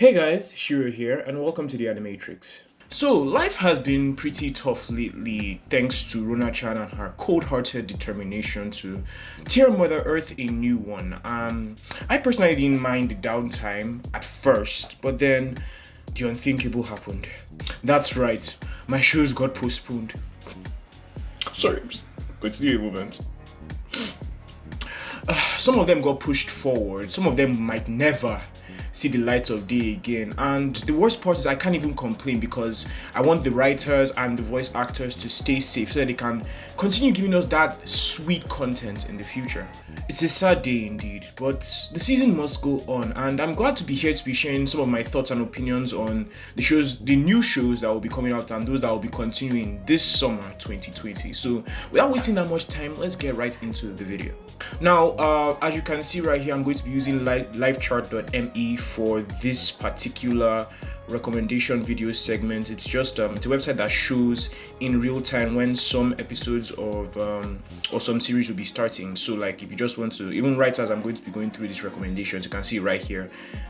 Hey guys, Shiro here, and welcome to the Animatrix. So, life has been pretty tough lately thanks to Rona-chan and her cold-hearted determination to tear Mother Earth a new one. I personally didn't mind the downtime at first, but then the unthinkable happened. That's right, my shows got postponed. Sorry, continue a moment. Some of them got pushed forward, some of them might never see the light of day again, and the worst part is I can't even complain because I want the writers and the voice actors to stay safe so that they can continue giving us that sweet content in the future. It's a sad day indeed, but the season must go on, and I'm glad to be here to be sharing some of my thoughts and opinions on the new shows that will be coming out and those that will be continuing this summer 2020. So without wasting that much time, let's get right into the video. Now, as you can see right here, I'm going to be using livechart.me for this particular recommendation video segment. It's just it's a website that shows in real time when some episodes of or some series will be starting. So like if you just want to, even right as I'm going to be going through these recommendations, you can see right here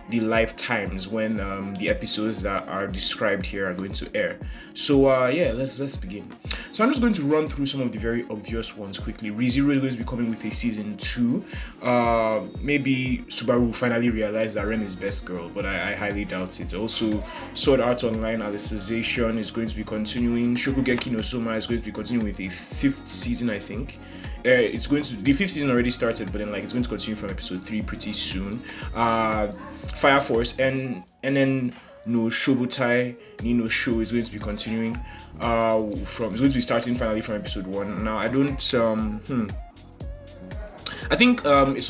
the live times when the episodes that are described here are going to air. So yeah, let's begin. So I'm just going to run through some of the very obvious ones quickly. ReZero is going to be coming with a season 2. Maybe Subaru will finally realize that Ren is best girl, but I highly doubt it. Also, Sword Art Online Alicization is going to be continuing. Shokugeki no Soma is going to be continuing with a 5th season, I think. The 5th season already started, but then like it's going to continue from episode 3 pretty soon. Fire Force and then no Shobutai Nino Show is going to be continuing it's going to be starting finally from episode 1. Now I think some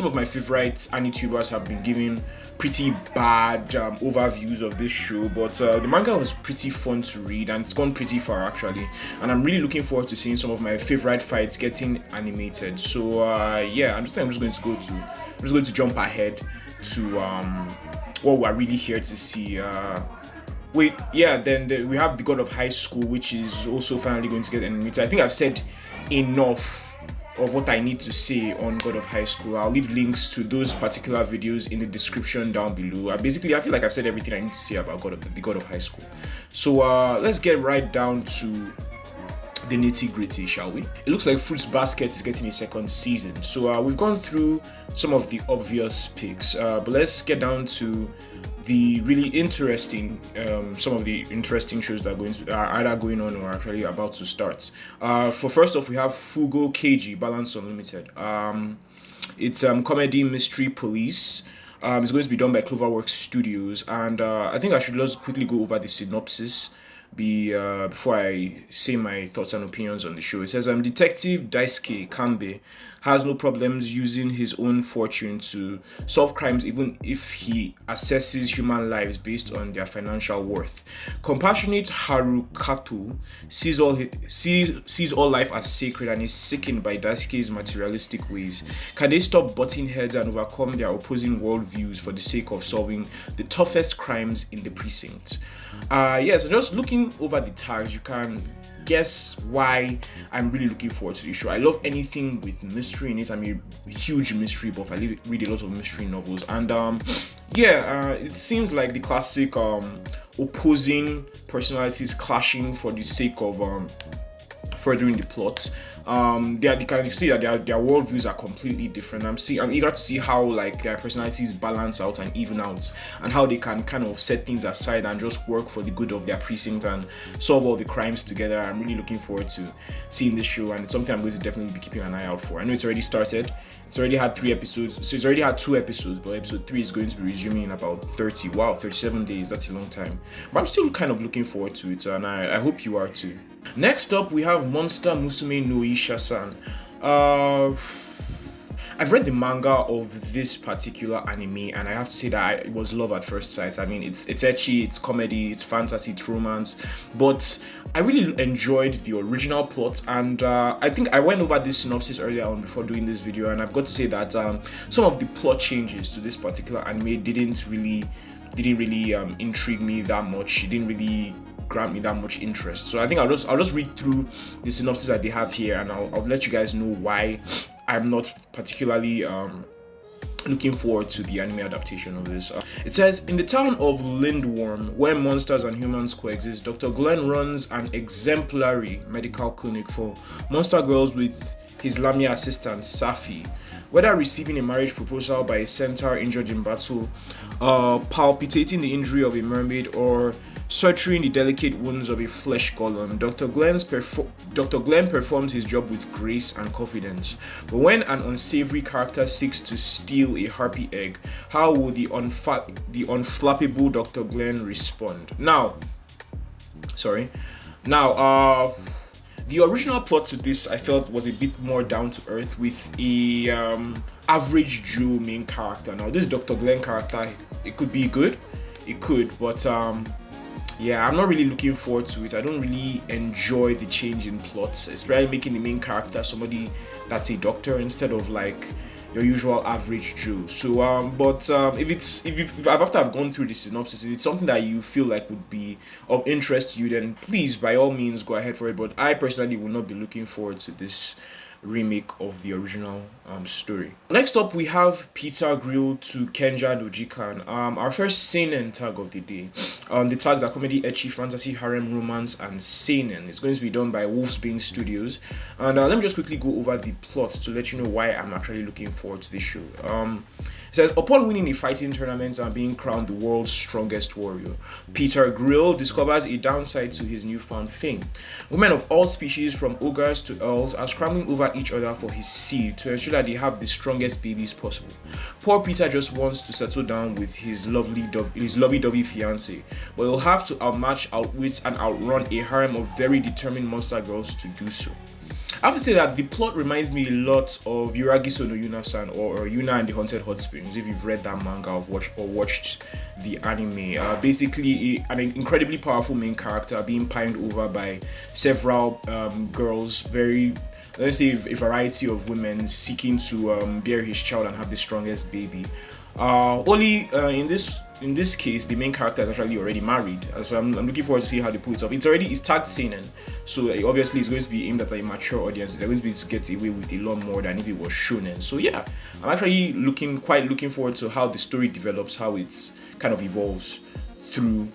of my favorite Anitubers have been giving pretty bad overviews of this show, but the manga was pretty fun to read and it's gone pretty far actually, and I'm really looking forward to seeing some of my favorite fights getting animated. So yeah, I'm just going to jump ahead to what we're really here to see. We have the God of High School, which is also finally going to get animated. I think I've said enough of what I need to say on God of High School. I'll leave links to those particular videos in the description down below. I feel like I've said everything I need to say about the God of High School. So let's get right down to the nitty-gritty, shall we? It looks like Fruits Basket is getting a 2nd season. So we've gone through some of the obvious picks, but let's get down to the really interesting, some of the interesting shows that are either going on or actually about to start. For first off, we have Fugo Keiji Balance Unlimited. It's comedy mystery police. It's going to be done by Cloverworks Studios, and I think I should just quickly go over the synopsis before I say my thoughts and opinions on the show. It says Detective Daisuke Kanbe has no problems using his own fortune to solve crimes even if he assesses human lives based on their financial worth. Compassionate Harukato sees all life as sacred and is sickened by Daisuke's materialistic ways. Can they stop butting heads and overcome their opposing worldviews for the sake of solving the toughest crimes in the precinct? So just looking over the tags, you can guess why I'm really looking forward to this show. I love anything with mystery in it. I'm a huge mystery buff. I read a lot of mystery novels, and it seems like the classic opposing personalities clashing for the sake of furthering the plot. You can see that their worldviews are completely different. I'm eager to see how like their personalities balance out and even out, and how they can kind of set things aside and just work for the good of their precinct and solve all the crimes together. I'm really looking forward to seeing this show, and it's something I'm going to definitely be keeping an eye out for. I know it's already started. It's already had 3 episodes, so it's already had 2 episodes, but episode 3 is going to be resuming in about 37 days. That's a long time, but I'm still kind of looking forward to it, and I hope you are too. Next up, we have Monster Musume no Isha-san. I've read the manga of this particular anime, and I have to say that it was love at first sight. I mean, it's ecchi, it's comedy, it's fantasy, it's romance, but I really enjoyed the original plot, and I think I went over this synopsis earlier on before doing this video, and I've got to say that some of the plot changes to this particular anime didn't really intrigue me that much. It didn't really grant me that much interest. So I think I'll just read through the synopsis that they have here, and I'll let you guys know why I'm not particularly looking forward to the anime adaptation of this. It says, in the town of Lindworm, where monsters and humans coexist, Dr. Glenn runs an exemplary medical clinic for monster girls with his Lamia assistant, Safi. Whether receiving a marriage proposal by a centaur injured in battle, palpitating the injury of a mermaid, or suturing the delicate wounds of a flesh golem, Dr. Glenn performs his job with grace and confidence. But when an unsavory character seeks to steal a harpy egg, how will the unflappable Dr. Glenn respond? Now, the original plot to this, I felt, was a bit more down to earth with a average Joe main character. Now, this Dr. Glenn character, it could be good, it could, but yeah, I'm not really looking forward to it. I don't really enjoy the change in plots, especially making the main character somebody that's a doctor instead of like your usual average Joe. So, if after I've gone through the synopsis, if it's something that you feel like would be of interest to you, then please, by all means, go ahead for it. But I personally will not be looking forward to this remake of the original story. Next up, we have Peter Grill to Kenja Nojikan, our first seinen tag of the day. The tags are comedy, ecchi, fantasy, harem, romance, and seinen. It's going to be done by Wolfsbane Studios. And let me just quickly go over the plot to let you know why I'm actually looking forward to this show. It says, upon winning a fighting tournament and being crowned the world's strongest warrior, Peter Grill discovers a downside to his newfound fame. Women of all species, from ogres to earls, are scrambling over each other for his seed to ensure that they have the strongest babies possible. Poor Peter just wants to settle down with his lovey-dovey fiancée, but he'll have to outmatch, outwit, and outrun a harem of very determined monster girls to do so. I have to say that the plot reminds me a lot of Yuragiso no Yuna-san or Yuna and the Haunted Hot Springs, if you've read that manga or watched the anime. Basically, an incredibly powerful main character being pined over by several girls, let's say a variety of women seeking to bear his child and have the strongest baby. In this case, the main character is actually already married, so I'm looking forward to see how they pull it off. It's tagged seinen, so obviously it's going to be aimed at a mature audience. They're going to be able to get away with a lot more than if it was shonen. So yeah, I'm actually looking forward to how the story develops, how it's kind of evolves through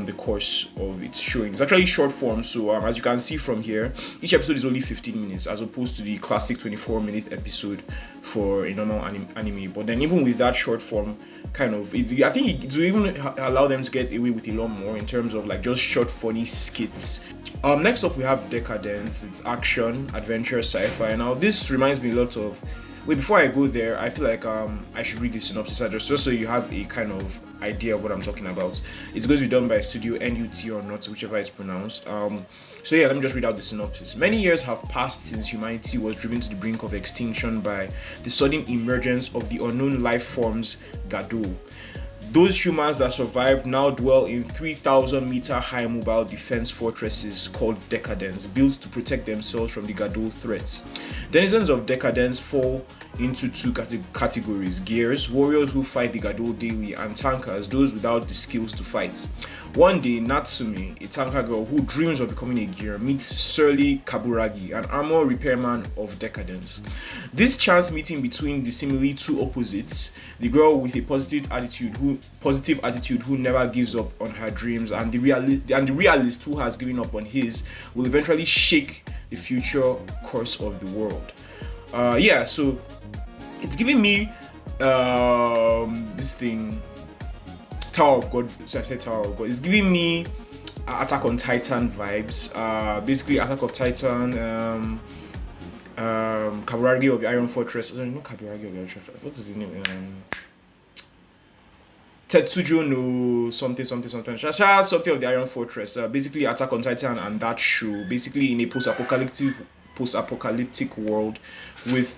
the course of its showing. It's actually short form, so as you can see from here, each episode is only 15 minutes as opposed to the classic 24-minute episode for a normal anime. But then even with that short form, I think it will even allow them to get away with a lot more in terms of like just short funny skits. Next up we have Decadence. It's action, adventure, sci-fi. Now this reminds me a lot of... before I go there, I feel like I should read the synopsis just so you have a kind of idea of what I'm talking about. It's going to be done by Studio NUT or not, whichever it's pronounced. So yeah, let me just read out the synopsis. Many years have passed since humanity was driven to the brink of extinction by the sudden emergence of the unknown life forms Gadol. Those humans that survived now dwell in 3,000-meter high mobile defense fortresses called Decadence, built to protect themselves from the Gadol threats. Denizens of Decadence fall into two categories: gears, warriors who fight the Gadol daily, and tankers, those without the skills to fight. One day, Natsume, a tanker girl who dreams of becoming a gear, meets surly Kaburagi, an armor repairman of Decadence. This chance meeting between the seemingly two opposites, the girl with a positive attitude who never gives up on her dreams, and the realist who has given up on his, will eventually shake the future course of the world. So it's giving me this thing, Tower of God. So I said Tower of God. It's giving me Attack on Titan vibes. Basically Attack of Titan, Kaburagi of the Iron Fortress. Not Kaburagi of the Iron Fortress. What is the name? Tetsujo no something. Something of the Iron Fortress. Basically Attack on Titan and that show. Basically in a post-apocalyptic world with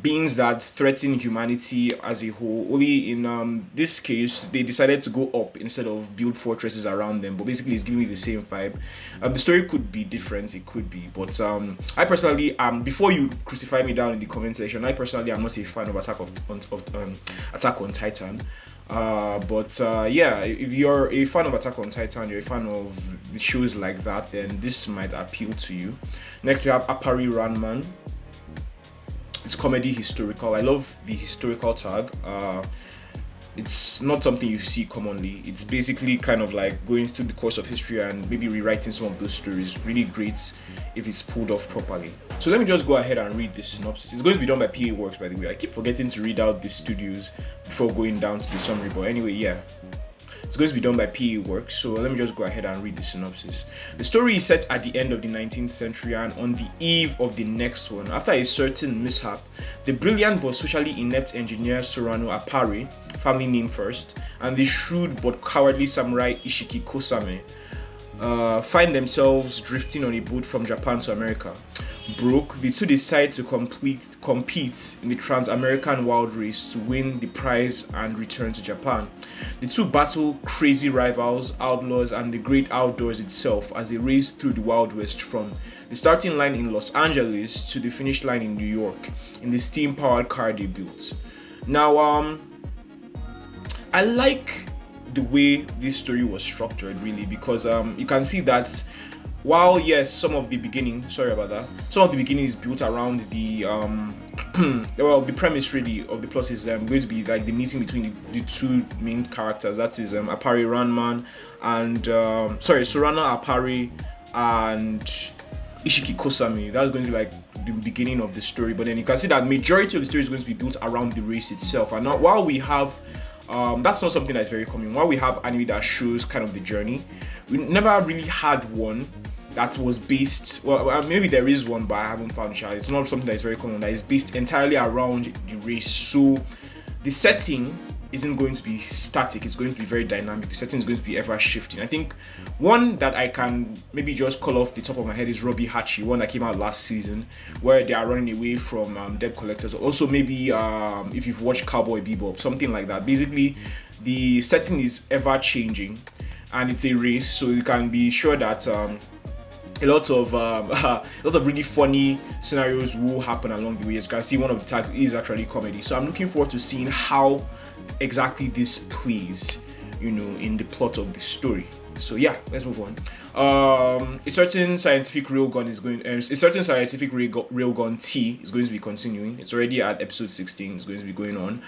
beings that threaten humanity as a whole. Only in this case, they decided to go up instead of build fortresses around them. But basically, it's giving me the same vibe. The story could be different, it could be. But I personally, before you crucify me down in the comment section, I personally am not a fan of Attack on Titan. If you're a fan of Attack on Titan, you're a fan of shows like that, then this might appeal to you. Next, we have Appari Ranman. It's comedy historical. I love the historical tag. It's not something you see commonly. It's basically kind of like going through the course of history and maybe rewriting some of those stories. Really great if it's pulled off properly. So let me just go ahead and read the synopsis. It's going to be done by PA Works, by the way. I keep forgetting to read out the studios before going down to the summary, but anyway, yeah. It's going to be done by PA Works, so let me just go ahead and read the synopsis. The story is set at the end of the 19th century and on the eve of the next one. After a certain mishap, the brilliant but socially inept engineer Sorano Apare, family name first, and the shrewd but cowardly samurai Ishiki Kosame find themselves drifting on a boat from Japan to America. Broke, the two decide to compete in the Trans-American Wild Race to win the prize and return to Japan. The two battle crazy rivals, outlaws, and the great outdoors itself as they race through the Wild West from the starting line in Los Angeles to the finish line in New York in the steam-powered car they built. Now, I like the way this story was structured, really, because you can see that while yes, some of the beginning is built around the well, the premise really of the plot is going to be like the meeting between the two main characters. That is Apare Ranman and Sorano Apare and Ishiki Kosame. That's going to be like the beginning of the story. But then you can see that majority of the story is going to be built around the race itself. And now, while we have that's not something that's very common. While we have anime that shows kind of the journey, we never really had one that was based, well, maybe there is one, but I haven't found it. It's not something that is very common, that is based entirely around the race. So the setting isn't going to be static, it's going to be very dynamic. The setting is going to be ever shifting. I think one that I can maybe just call off the top of my head is Robbie Hachi, one that came out last season, where they are running away from debt collectors. Also maybe if you've watched Cowboy Bebop, something like that. Basically, the setting is ever changing and it's a race, so you can be sure that a lot of really funny scenarios will happen along the way. As you can see, one of the tags is actually comedy. So I'm looking forward to seeing how exactly this plays, in the plot of the story. So yeah, let's move on. A certain scientific railgun T is going to be continuing. It's already at episode 16. It's going to be going on.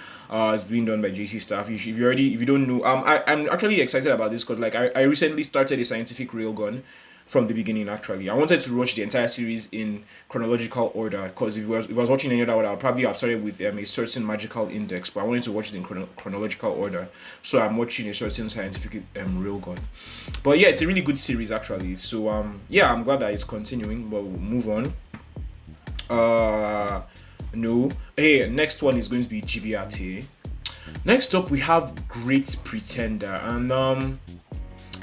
It's being done by JC Staff. If you don't know, I'm actually excited about this because I recently started a scientific railgun from the beginning. Actually, I wanted to watch the entire series in chronological order because if I was watching any other order, I'd probably have started with a certain magical index, but I wanted to watch it in chronological order, so I'm watching a certain scientific railgun. But yeah, it's a really good series actually, so yeah, I'm glad that it's continuing, but we'll move on. Next one is going to be GBRT. Next up we have Great Pretender, and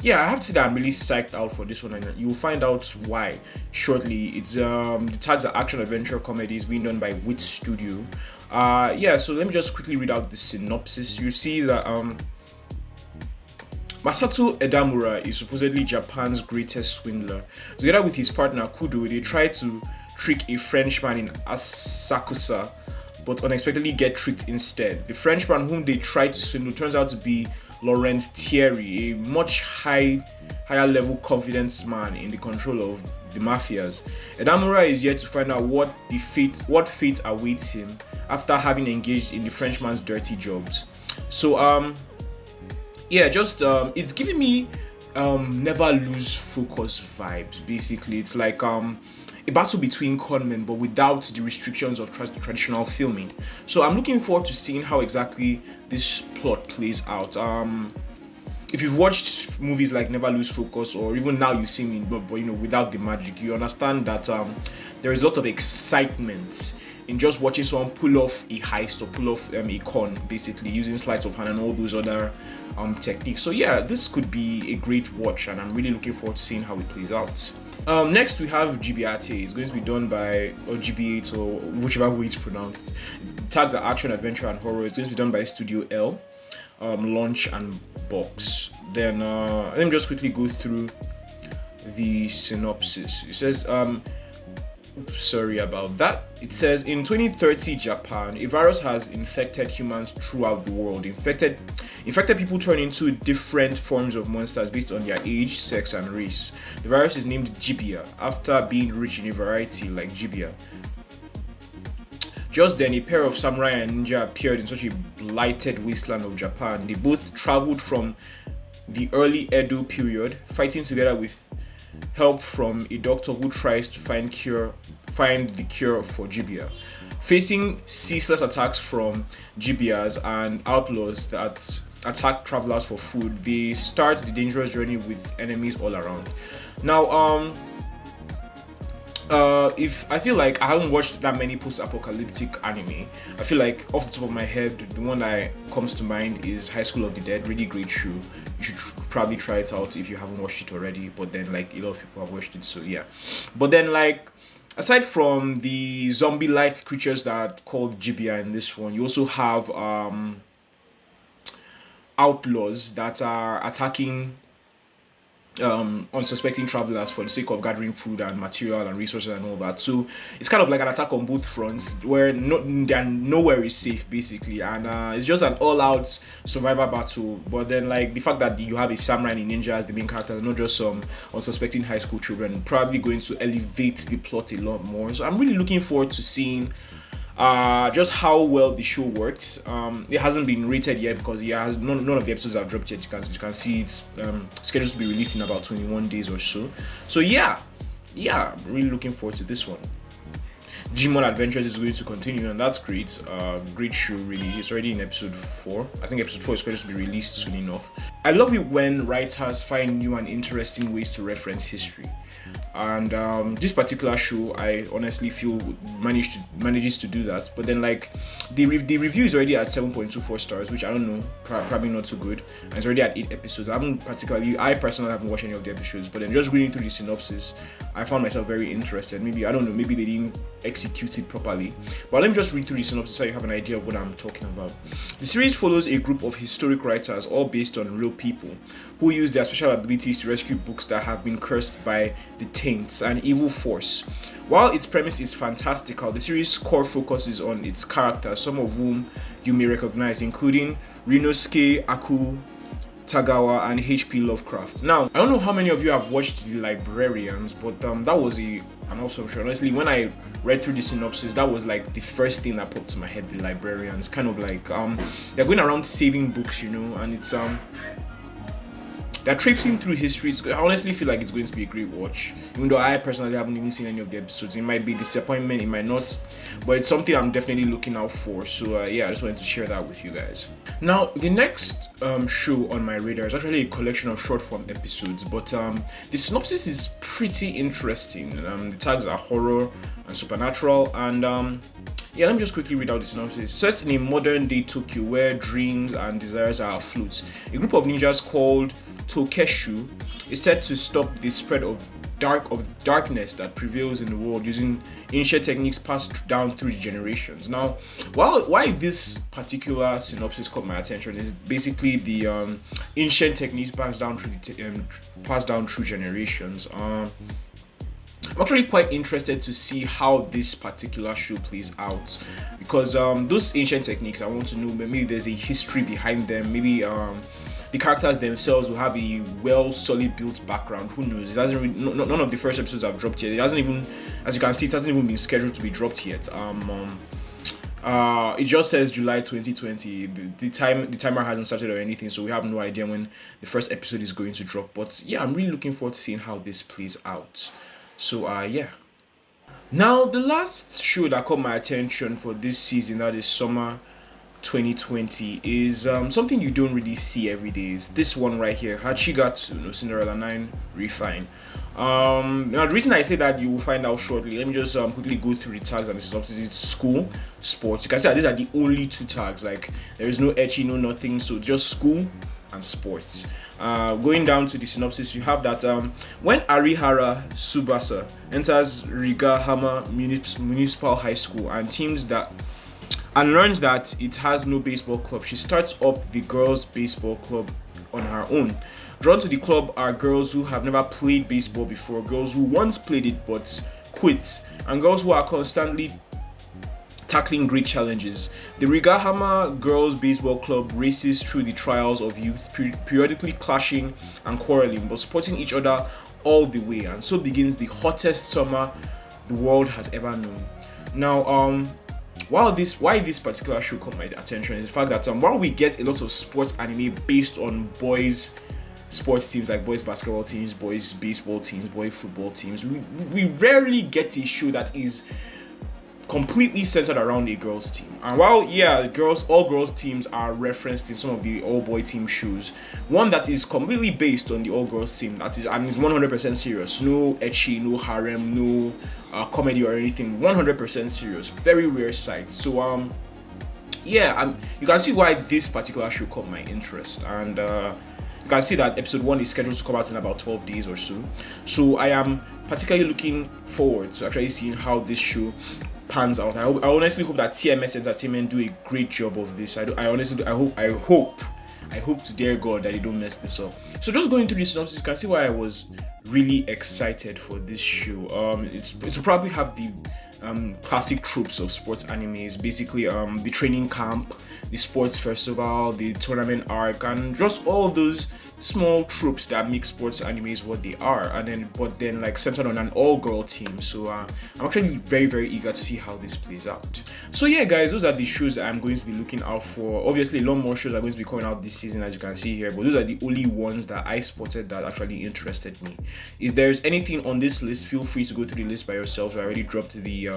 yeah, I have to say that I'm really psyched out for this one, and you'll find out why shortly. It's the tags are action adventure comedy. It's being done by Wit Studio. So let me just quickly read out the synopsis. You see that Masato Edamura is supposedly Japan's greatest swindler. Together with his partner Kudo, they try to trick a Frenchman in Asakusa, but unexpectedly get tricked instead. The Frenchman whom they try to swindle turns out to be Laurent Thierry, a much higher level confidence man in the control of the mafias. Edamura is yet to find out what fate awaits him after having engaged in the Frenchman's dirty jobs. So it's giving me Never Lose Focus vibes. Basically, it's like a battle between conmen, but without the restrictions of traditional filming. So I'm looking forward to seeing how exactly this plot plays out. If you've watched movies like Never Lose Focus, or even Now You See Me, but without the magic, you understand that there is a lot of excitement in just watching someone pull off a heist or pull off a con, basically using sleight of hand and all those other techniques. So yeah, this could be a great watch, and I'm really looking forward to seeing how it plays out. Next we have GBRT. It's going to be done by, or GB8, or whichever way it's pronounced. Tags are action, adventure, and horror. It's going to be done by Studio L, Launch and Box. Then let me just quickly go through the synopsis. It says, sorry about that. It says, in 2030 Japan, a virus has infected humans throughout the world. Infected people turn into different forms of monsters based on their age, sex, and race. The virus is named Jibia after being rich in a variety like Jibia. Just then, a pair of samurai and ninja appeared in such a blighted wasteland of Japan. They both traveled from the early Edo period, fighting together with help from a doctor who tries to find the cure for Jibia. Facing ceaseless attacks from Jibias and outlaws that attack travelers for food, they start the dangerous journey with enemies all around. Now, if I feel like I haven't watched that many post-apocalyptic anime, I feel like off the top of my head, the one that comes to mind is High School of the Dead. Really great show. You should probably try it out if you haven't watched it already. But then, like, a lot of people have watched it, so yeah. But then, like, aside from the zombie-like creatures that called Jibia in this one, you also have outlaws that are attacking unsuspecting travelers for the sake of gathering food and material and resources and all that. So it's kind of like an attack on both fronts where nowhere is safe basically, and it's just an all-out survivor battle. But then, like, the fact that you have a samurai and a ninja as the main characters, not just some unsuspecting high school children, probably going to elevate the plot a lot more. So I'm really looking forward to seeing just how well the show works. It hasn't been rated yet because none of the episodes have dropped yet. You can see it's scheduled to be released in about 21 days or so. So yeah, I'm really looking forward to this one. Digimon Adventures is going to continue, and that's great. Great show, really. It's already in episode 4. I think episode 4 is scheduled to be released soon enough. I love it when writers find new and interesting ways to reference history. And this particular show, I honestly feel manages to do that. But then, like, the review is already at 7.24 stars, which I don't know, probably not so good. And it's already at 8 episodes. I personally haven't watched any of the episodes, but then just reading through the synopsis, I found myself very interested. Maybe they didn't execute it properly. But let me just read through the synopsis so you have an idea of what I'm talking about. The series follows a group of historic writers, all based on real people, who use their special abilities to rescue books that have been cursed by the Taints, an evil force. While its premise is fantastical, the series' core focuses on its characters, some of whom you may recognize, including Ryunosuke Akutagawa and H.P. Lovecraft. Now, I don't know how many of you have watched The Librarians, but that was an awesome show. Honestly, when I read through the synopsis, that was like the first thing that popped to my head. The Librarians, kind of like they're going around saving books, and it's they're traipsing through history. I honestly feel like it's going to be a great watch, even though I personally haven't even seen any of the episodes. It might be disappointment, it might not, but it's something I'm definitely looking out for. So I just wanted to share that with you guys. Now, the next show on my radar is actually a collection of short form episodes, but the synopsis is pretty interesting. The tags are horror and supernatural, and let me just quickly read out the synopsis. Set in a modern day Tokyo where dreams and desires are afloat, a group of ninjas called Tokeshu is set to stop the spread of darkness that prevails in the world using ancient techniques passed down through the generations. Now, why this particular synopsis caught my attention is basically the ancient techniques passed down through generations. I'm actually quite interested to see how this particular show plays out, because those ancient techniques, I want to know, maybe there's a history behind them. Maybe the characters themselves will have a solid built background. Who knows? It hasn't really, none of the first episodes have dropped yet. It hasn't even, as you can see, it hasn't even been scheduled to be dropped yet. It just says July 2020. The timer hasn't started or anything, so we have no idea when the first episode is going to drop. But yeah, I'm really looking forward to seeing how this plays out. So Now, the last show that caught my attention for this season, that is summer 2020, is something you don't really see every day. Is this one right here, Hachigatsu no Cinderella 9 Refine. Now, the reason I say that you will find out shortly. Let me just quickly go through the tags and the synopsis. It's school, sports. You can see that these are the only two tags. Like, there is no ecchi, no nothing. So just school and sports. Going down to the synopsis, you have that when Arihara Tsubasa enters Rigahama Municipal High School and learns that it has no baseball club, she starts up the girls' baseball club on her own. Drawn to the club are girls who have never played baseball before, girls who once played it but quit, and girls who are constantly tackling great challenges. The Rigahama Girls Baseball Club races through the trials of youth, periodically clashing and quarreling, but supporting each other all the way. And so begins the hottest summer the world has ever known. Now, why this particular show caught my attention is the fact that while we get a lot of sports anime based on boys sports teams like boys basketball teams, boys baseball teams, boys football teams, we rarely get a show that is completely centered around a girls team. And while all girls teams are referenced in some of the all boy team shows, one that is completely based on the all girls team that is 100% serious, no ecchi, no harem, no comedy or anything, 100% serious, very rare sight. So you can see why this particular show caught my interest. And you can see that episode 1 is scheduled to come out in about 12 days or so. So I am particularly looking forward to actually seeing how this show pans out. I honestly hope that TMS Entertainment do a great job of this. I hope to dear God that they don't mess this up. So just going through the synopsis, you can see why I was really excited for this show. It will probably have the classic tropes of sports animes, basically the training camp, the sports festival, the tournament arc, and just all those small tropes that make sports animes what they are, but then like centered on an all-girl team. So I'm actually very, very eager to see how this plays out. So yeah, guys, those are the shows that I'm going to be looking out for. Obviously, a lot more shows are going to be coming out this season, as you can see here, but those are the only ones that I spotted that actually interested me. If there's anything on this list, feel free to go through the list by yourself. I already dropped the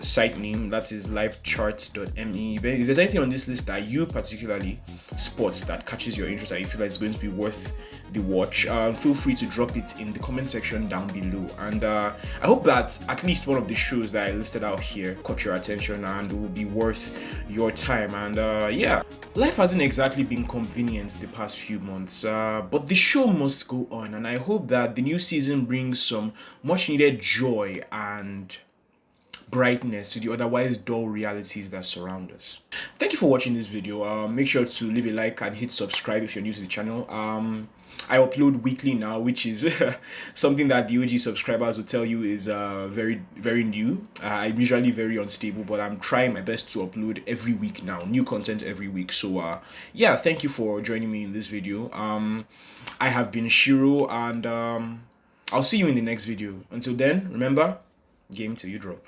site name, that is livecharts.me. If there's anything on this list that you particularly spot that catches your interest and you feel like it's going to be worth the watch, feel free to drop it in the comment section down below. And I hope that at least one of the shows that I listed out here caught your attention and will be worth your time. And life hasn't exactly been convenient the past few months, but the show must go on, and I hope that the new season brings some much needed joy and brightness to the otherwise dull realities that surround us. Thank you for watching this video. Make sure to leave a like and hit subscribe if you're new to the channel. I upload weekly now, which is something that the OG subscribers will tell you is very, very new. I'm usually very unstable, but I'm trying my best to upload every week now, new content every week. So thank you for joining me in this video. I have been Shiro, and I'll see you in the next video. Until then, remember, game till you drop.